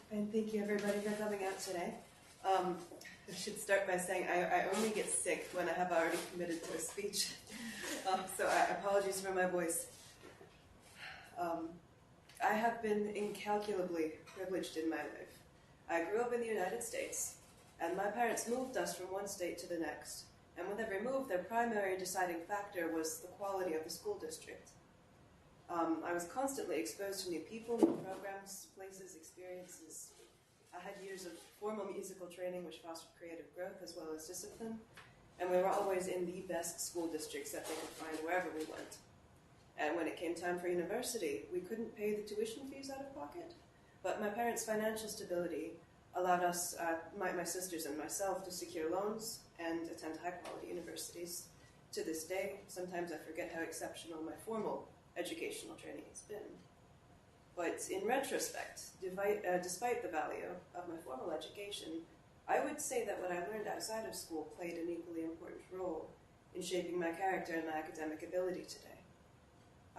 And thank you everybody for coming out today. I should start by saying I only get sick when I have already committed to a speech. So apologies for my voice. I have been incalculably privileged in my life. I grew up in the United States, and my parents moved us from one state to the next. And with every move, their primary deciding factor was the quality of the school district. I was constantly exposed to new people, new programs, places, experiences. I had years of formal musical training which fostered creative growth as well as discipline, and we were always in the best school districts that they could find wherever we went. And when it came time for university, we couldn't pay the tuition fees out of pocket, but my parents' financial stability allowed us, my sisters and myself, to secure loans and attend high-quality universities. To this day, sometimes I forget how exceptional my formal educational training has been. But in retrospect, despite the value of my formal education, I would say that what I learned outside of school played an equally important role in shaping my character and my academic ability today.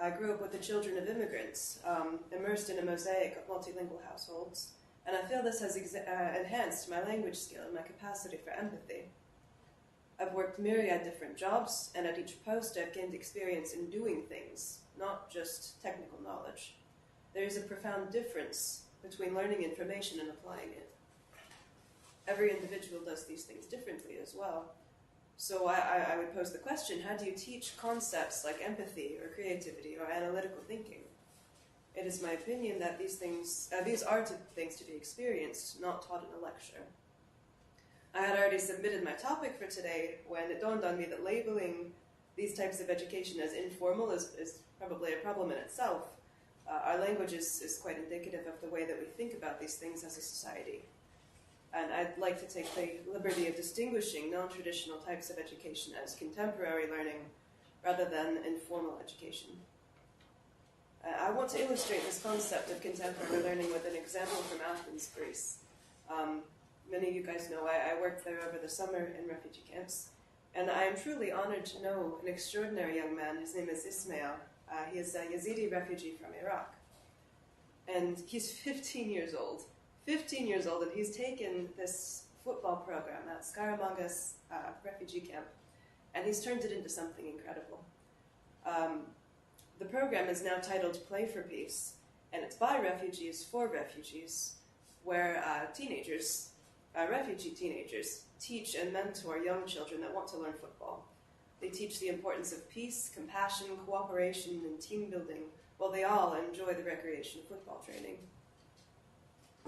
I grew up with the children of immigrants, immersed in a mosaic of multilingual households, and I feel this has enhanced my language skill and my capacity for empathy. I've worked myriad different jobs, and at each post I've gained experience in doing things, not just technical knowledge. There is a profound difference between learning information and applying it. Every individual does these things differently as well. So I would pose the question, how do you teach concepts like empathy or creativity or analytical thinking? It is my opinion that these are things to be experienced, not taught in a lecture. I had already submitted my topic for today when it dawned on me that labeling these types of education as informal is probably a problem in itself. Our language is quite indicative of the way that we think about these things as a society. And I'd like to take the liberty of distinguishing non-traditional types of education as contemporary learning rather than informal education. I want to illustrate this concept of contemporary learning with an example from Athens, Greece. Many of you guys know I worked there over the summer in refugee camps, and I am truly honored to know an extraordinary young man. His name is Ismail. He is a Yazidi refugee from Iraq, and he's 15 years old. 15 years old, and he's taken this football program at Skaramangas refugee camp, and he's turned it into something incredible. The program is now titled Play for Peace, and it's by refugees for refugees, where refugee teenagers teach and mentor young children that want to learn football. They teach the importance of peace, compassion, cooperation, and team building, while they all enjoy the recreation of football training.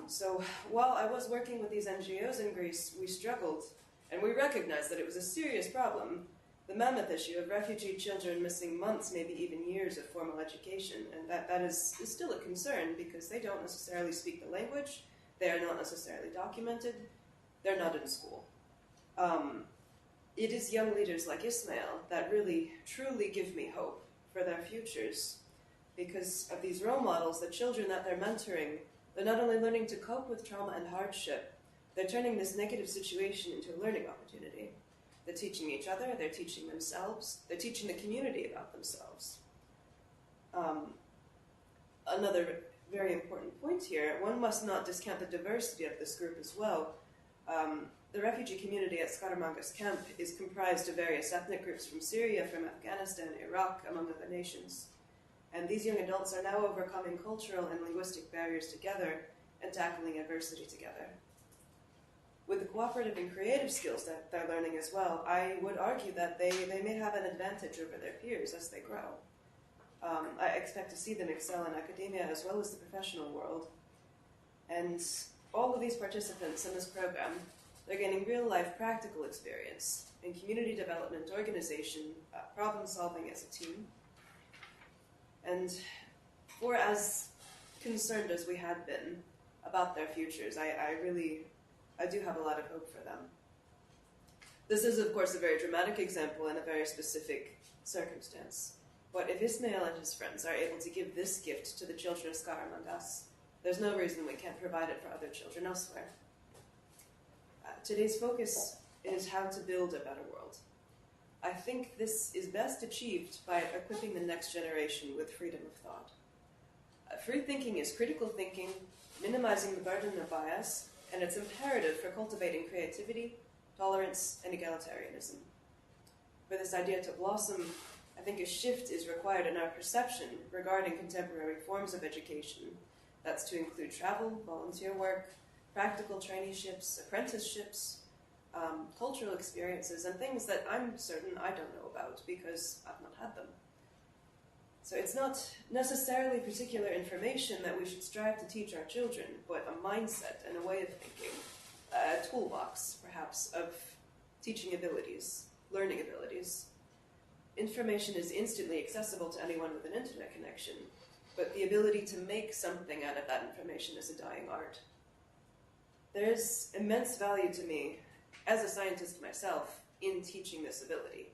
So while I was working with these NGOs in Greece, we struggled, and we recognized that it was a serious problem, the mammoth issue of refugee children missing months, maybe even years of formal education, and that is still a concern because they don't necessarily speak the language, they are not necessarily documented, they're not in school. It is young leaders like Ismail that really, truly give me hope for their futures. Because of these role models, the children that they're mentoring, they're not only learning to cope with trauma and hardship, they're turning this negative situation into a learning opportunity. They're teaching each other, they're teaching themselves, they're teaching the community about themselves. Another very important point here, one must not discount the diversity of this group as well. The refugee community at Skaramangas camp is comprised of various ethnic groups from Syria, from Afghanistan, Iraq, among other nations. And these young adults are now overcoming cultural and linguistic barriers together and tackling adversity together. With the cooperative and creative skills that they're learning as well, I would argue that they may have an advantage over their peers as they grow. I expect to see them excel in academia as well as the professional world. And all of these participants in this program, they're gaining real-life practical experience in community development, organization, problem solving as a team. And for as concerned as we had been about their futures, I do have a lot of hope for them. This is, of course, a very dramatic example in a very specific circumstance. But if Ismail and his friends are able to give this gift to the children of Skaramangas, there's no reason we can't provide it for other children elsewhere. Today's focus is how to build a better world. I think this is best achieved by equipping the next generation with freedom of thought. Free thinking is critical thinking, minimizing the burden of bias, and it's imperative for cultivating creativity, tolerance, and egalitarianism. For this idea to blossom, I think a shift is required in our perception regarding contemporary forms of education. That's to include travel, volunteer work, practical traineeships, apprenticeships, cultural experiences, and things that I'm certain I don't know about because I've not had them. So it's not necessarily particular information that we should strive to teach our children, but a mindset and a way of thinking, a toolbox, perhaps, of teaching abilities, learning abilities. Information is instantly accessible to anyone with an internet connection, but the ability to make something out of that information is a dying art. There's immense value to me, as a scientist myself, in teaching this ability.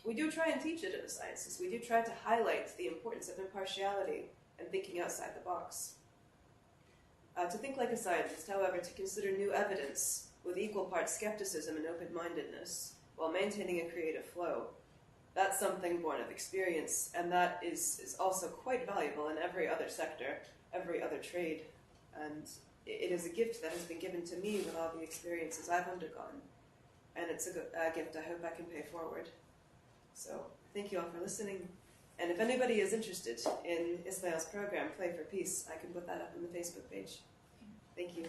We do try and teach it in the sciences. We do try to highlight the importance of impartiality and thinking outside the box. To think like a scientist, however, to consider new evidence with equal parts skepticism and open-mindedness while maintaining a creative flow, that's something born of experience, and that is also quite valuable in every other sector, every other trade. And it is a gift that has been given to me with all the experiences I've undergone. And it's a gift I hope I can pay forward. So thank you all for listening. And if anybody is interested in Ismail's program, Play for Peace, I can put that up on the Facebook page. Thank you.